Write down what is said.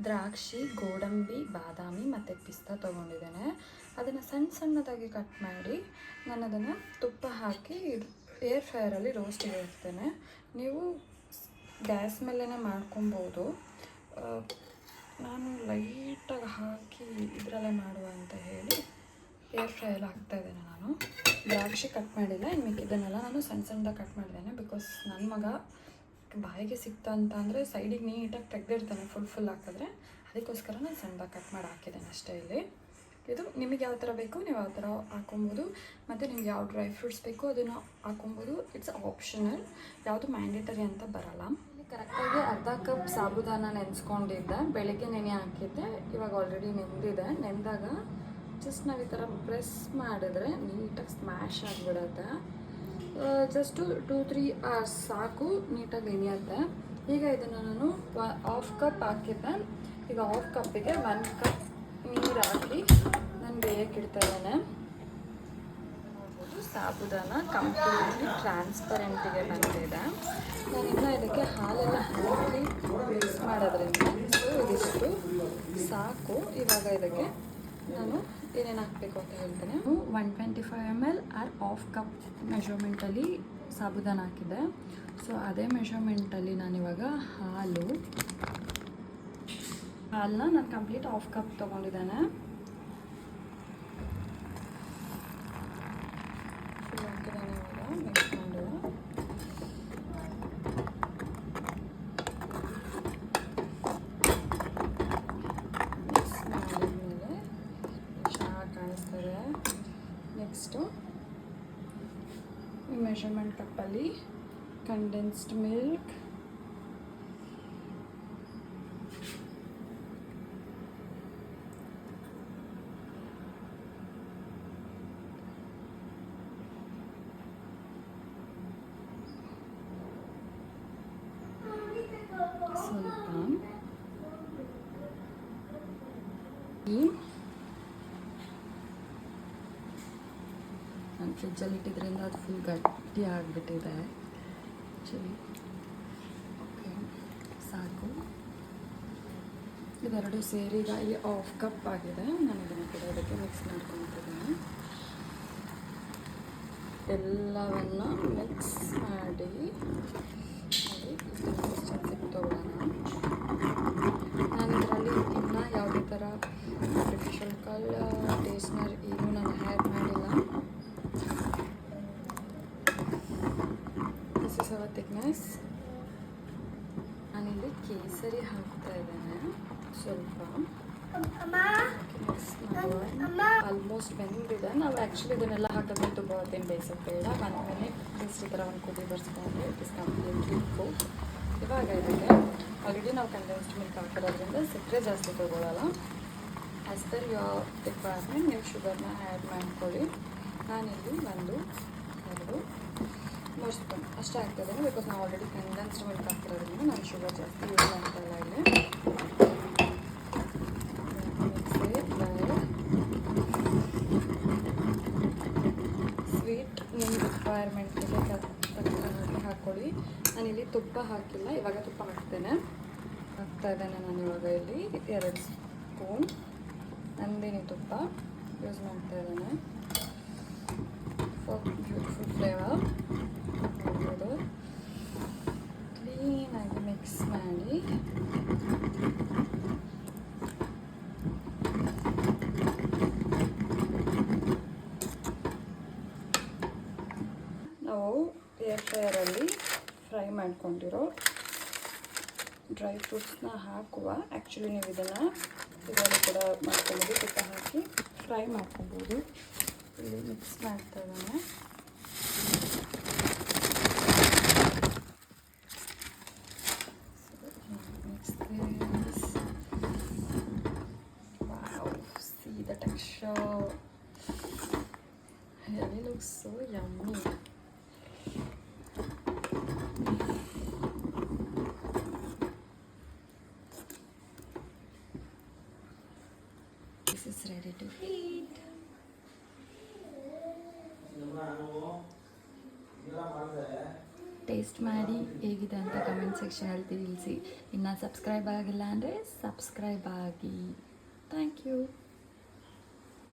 ದ್ರಾಕ್ಷಿ, ಗೋಡಂಬಿ, ಬಾದಾಮಿ ಮತ್ತು ಪಿಸ್ತಾ ತೊಗೊಂಡಿದ್ದೇನೆ. ಅದನ್ನು ಸಣ್ಣ ಸಣ್ಣದಾಗಿ ಕಟ್ ಮಾಡಿ ನಾನು ಅದನ್ನು ತುಪ್ಪ ಹಾಕಿ ಏರ್ ಫ್ರೈಯರಲ್ಲಿ ರೋಸ್ಟಿಗೆ ಇಡ್ತೇನೆ. ನೀವು ಗ್ಯಾಸ್ ಮೇಲೇ ಮಾಡ್ಕೊಬೋದು. ನಾನು ಲೈಟಾಗಿ ಹಾಕಿ ಇದರಲ್ಲೇ ಮಾಡುವ ಅಂತ ಹೇಳಿ ಏರ್ ಫ್ರೈಯಲ್ಲಿ ಹಾಕ್ತಾಯಿದ್ದೇನೆ. ನಾನು ದ್ರಾಕ್ಷಿ ಕಟ್ ಮಾಡಿಲ್ಲ, ಇನ್ನು ಮಿಕ್ಕಿದ್ದನ್ನೆಲ್ಲ ನಾನು ಸಣ್ಣ ಸಣ್ಣದಾಗಿ ಕಟ್ ಮಾಡಿದ್ದೇನೆ. ಬಿಕಾಸ್ ನನ್ನ ಮಗ ಬಾಯಿಗೆ ಸಿಕ್ತ ಅಂತ ಅಂದರೆ ಸೈಡಿಗೆ ನೀಟಾಗಿ ತೆಗೆದಿರ್ತಾನೆ ಫುಲ್ ಹಾಕಿದ್ರೆ. ಅದಕ್ಕೋಸ್ಕರ ನಾನು ಸಣ್ಣದಾಗಿ ಕಟ್ ಮಾಡಿ ಹಾಕಿದ್ದೇನೆ ಅಷ್ಟೇ. ಇಲ್ಲಿ ಇದು ನಿಮಗೆ ಯಾವ ಥರ ಬೇಕು ನೀವು ಯಾವ ಥರ ಹಾಕೊಬೋದು. ಮತ್ತು ನಿಮ್ಗೆ ಯಾವ ಡ್ರೈ ಫ್ರೂಟ್ಸ್ ಬೇಕು ಅದನ್ನು ಹಾಕೊಬೋದು. ಇಟ್ಸ್ ಆಪ್ಷನಲ್, ಯಾವುದು ಮ್ಯಾಂಡೇಟರಿ ಅಂತ ಬರಲ್ಲ. ಕರೆಕ್ಟಾಗಿ ಅರ್ಧ ಕಪ್ ಸಾಬುದಾನ ನೆನೆಸ್ಕೊಂಡಿದ್ದೆ, ಬೆಳಗ್ಗೆ ನೆನೆ ಹಾಕಿದ್ದೆ. ಇವಾಗ ಆಲ್ರೆಡಿ ನೆಂದಿದೆ. ನೆಂದಾಗ ಜಸ್ಟ್ ನಾವು ಈ ಥರ ಪ್ರೆಸ್ ಮಾಡಿದ್ರೆ ನೀಟಾಗಿ ಸ್ಮ್ಯಾಶ್ ಆಗಿಬಿಡುತ್ತೆ. ಜಸ್ಟು 2-3 hours ಸಾಕು, ನೀಟಾಗಿ ನೆನೆಯುತ್ತೆ. ಈಗ ಇದನ್ನು ನಾನು ಹಾಫ್ ಕಪ್ ಹಾಕಿದ್ದೆ. ಈಗ ಹಾಫ್ ಕಪ್ಪಿಗೆ 1 ಕಪ್ ನೀರು ಹಾಕಿ ನಾನು ಬೇಯಕ್ಕೆ ಇಡ್ತಾ ಇದ್ದೇನೆ. ನೋಡ್ಬೋದು ಸಾಬುದಾನ ಕಂಪ್ಲೀಟ್ಲಿ ಟ್ರಾನ್ಸ್ಪರೆಂಟಿಗೆ ಬಂದಿದೆ. ನಾನಿನ್ನು ಇದಕ್ಕೆ ಹಾಲೆಲ್ಲ ಹಾಕಿ ಮಿಕ್ಸ್ ಮಾಡೋದ್ರಿಂದ ಸೊ ಇದಿಷ್ಟು ಸಾಕು. ಇವಾಗ ಇದಕ್ಕೆ ನಾನು ಏನೇನು ಹಾಕಬೇಕು ಅಂತ ಹೇಳ್ತೇನೆ. 125 ml ಆರ್ ಹಾಫ್ ಕಪ್ ಮೆಷರ್ಮೆಂಟಲ್ಲಿ ಸಾಬುದಾನ ಹಾಕಿದ್ದೆ. ಸೊ ಅದೇ ಮೆಷರ್ಮೆಂಟಲ್ಲಿ ನಾನಿವಾಗ ಹಾಲನ್ನ ನಾನು ಕಂಪ್ಲೀಟ್ ಹಾಫ್ ಕಪ್ ತೊಗೊಂಡಿದ್ದೇನೆ. ಇವಾಗ ಮಿಕ್ಸ್ ಮಾಡುವ. ಮಿಕ್ಸ್ ಮಾಡಿದ್ಮೇಲೆ ಚೆನ್ನಾಗಿ ಕಾಣಿಸ್ತದೆ. ನೆಕ್ಸ್ಟು ಈ ಮೆಷರ್ಮೆಂಟ್ ಕಪ್ಪಲ್ಲಿ ಕಂಡೆನ್ಸ್ಡ್ ಮಿಲ್ಕ್, ಸ್ವಲ್ಪ ನಾನು ಫ್ರಿಜ್ಜಲ್ಲಿ ಇಟ್ಟಿದ್ರಿಂದ ಅದು ಫುಲ್ ಗಟ್ಟಿ ಆಗಿಬಿಟ್ಟಿದೆ ಆ್ಯಕ್ಚುಲಿ. ಓಕೆ ಸಾಕು. ಇವೆರಡು ಸೇರಿ ಈಗ ಇಲ್ಲಿ ಹಾಫ್ ಕಪ್ ಆಗಿದೆ. ನಾನು ಇದನ್ನು ಕೂಡ ಅದಕ್ಕೆ ಮಿಕ್ಸ್ ಮಾಡ್ಕೊತಿದ್ದೀನಿ. ಎಲ್ಲವನ್ನು ಮಿಕ್ಸ್ ಮಾಡಿ ತಗೊಳ್ಳೋಣ. ನಾನು ಇದರಲ್ಲಿ ಇನ್ನೂ ಯಾವುದೇ ಥರ ಆರ್ಟಿಫಿಷಿಯಲ್ ಕಲರ್, ಟೇಸ್ಟ್ನರ್ ಏನೂ ನಾನು ಆ್ಯಡ್ ಮಾಡಿಲ್ಲ. This is our thickness. ನಾನಿಲ್ಲಿ ಕೇಸರಿ ಹಾಕ್ತಾ ಇದ್ದೇನೆ ಸ್ವಲ್ಪ. ಆಲ್ಮೋಸ್ಟ್ ಬೆಂದಿದೆ. ನಾವು ಆ್ಯಕ್ಚುಲಿ ಇದನ್ನೆಲ್ಲ ಹಾಕಿದ್ರೆ ತುಂಬ ಹೊತ್ತೇನು ಬೇಯಿಸೋದು ಬೇಡ. ಬಂದಮೇಲೆ ಜಸ್ಟ್ ಈ ಥರ ಒಂದು ಕುದಿ ಬರ್ಸ್ಕೊಂಡು ಇಟ್ ಇಸ್ ಕಂಪ್ಲೀಟ್ಲಿ ಕುಕ್. ಇವಾಗ ಇದಕ್ಕೆ ಆಲ್ರೆಡಿ ನಾವು ಕಂಡೆನ್ಸ್ಡ್ ಮಿಲ್ಕ್ ಹಾಕಿರೋದ್ರಿಂದ ಸಕ್ಕರೆ ಜಾಸ್ತಿ ತೊಗೊಳ್ಳಲ್ಲ. ಆ್ಯಸ್ ಪರ್ ಯುವರ್ ರಿಕ್ವೈರ್ಮೆಂಟ್ ನೀವು ಶುಗರ್ನ ಆ್ಯಡ್ ಮಾಡ್ಕೊಳ್ಳಿ. ನಾನಿಲ್ಲಿ 1, 2, 3 ಸ್ಪೂನ್ ಅಷ್ಟೇ ಆಗ್ತಾಯಿದ್ದೇನೆ. ಬಿಕಾಸ್ ನಾವು ಆಲ್ರೆಡಿ ಕಂಡೆನ್ಸ್ಡ್ ಮಿಲ್ಕ್ ಹಾಕಿರೋದ್ರಿಂದ ನಾನು ಶುಗರ್ ಜಾಸ್ತಿ ಯೂಸ್ ಮಾಡ್ತಾಯಿಲ್ಲ ಇಲ್ಲಿ. ಸ್ವೀಟ್ ನಿಮ್ಮ ರಿಕ್ವೈರ್ಮೆಂಟಿಗೆ ತಕ್ಕಂತೆ ಹಾಕ್ಕೊಳ್ಳಿ. ನಾನಿಲ್ಲಿ ತುಪ್ಪ ಹಾಕಿಲ್ಲ, ಇವಾಗ ತುಪ್ಪ ಹಾಕ್ತಾಯಿದ್ದೇನೆ. ನಾನು ಇವಾಗ ಇಲ್ಲಿ 2 ಸ್ಪೂನ್ ನಂದಿನಿ ತುಪ್ಪ ಯೂಸ್ ಮಾಡ್ತಾ ಇದ್ದೇನೆ ಫಾರ್ ಬ್ಯೂಟಿಫುಲ್ ಫ್ಲೇವರ್. ನೋಡ್ಬೋದು ಕ್ಲೀನಾಗಿ ಮಿಕ್ಸ್ ಮಾಡಿ ನಾವು ಏರ್ ಫ್ರೈಯರಲ್ಲಿ ಫ್ರೈ ಮಾಡ್ಕೊಂಡಿರೋ ಡ್ರೈ ಫ್ರೂಟ್ಸ್ನ ಹಾಕುವ. ಆ್ಯಕ್ಚುಲಿ ನೀವು ಇದನ್ನು ಇದರಲ್ಲಿ ಕೂಡ ಮಾಡ್ಕೊಬೋದು, ತುಪ್ಪ ಹಾಕಿ ಫ್ರೈ ಮಾಡ್ಕೊಬೋದು. ಇಲ್ಲಿ ಮಿಕ್ಸ್ ಮಾಡ್ತಾ ಇದ್ದಾನೆ. Wow, see the texture. It really looks so yummy. This is ready to eat. Taste taste ಮಾಡಿ ಹೇಗಿದೆ ಅಂತ ಕಮೆಂಟ್ ಸೆಕ್ಷನಲ್ಲಿ ತಿಳಿಸಿ. ಇನ್ನು ಸಬ್ಸ್ಕ್ರೈಬ್ ಆಗಿಲ್ಲ ಅಂದರೆ ಸಬ್ಸ್ಕ್ರೈಬ್ ಆಗಿ.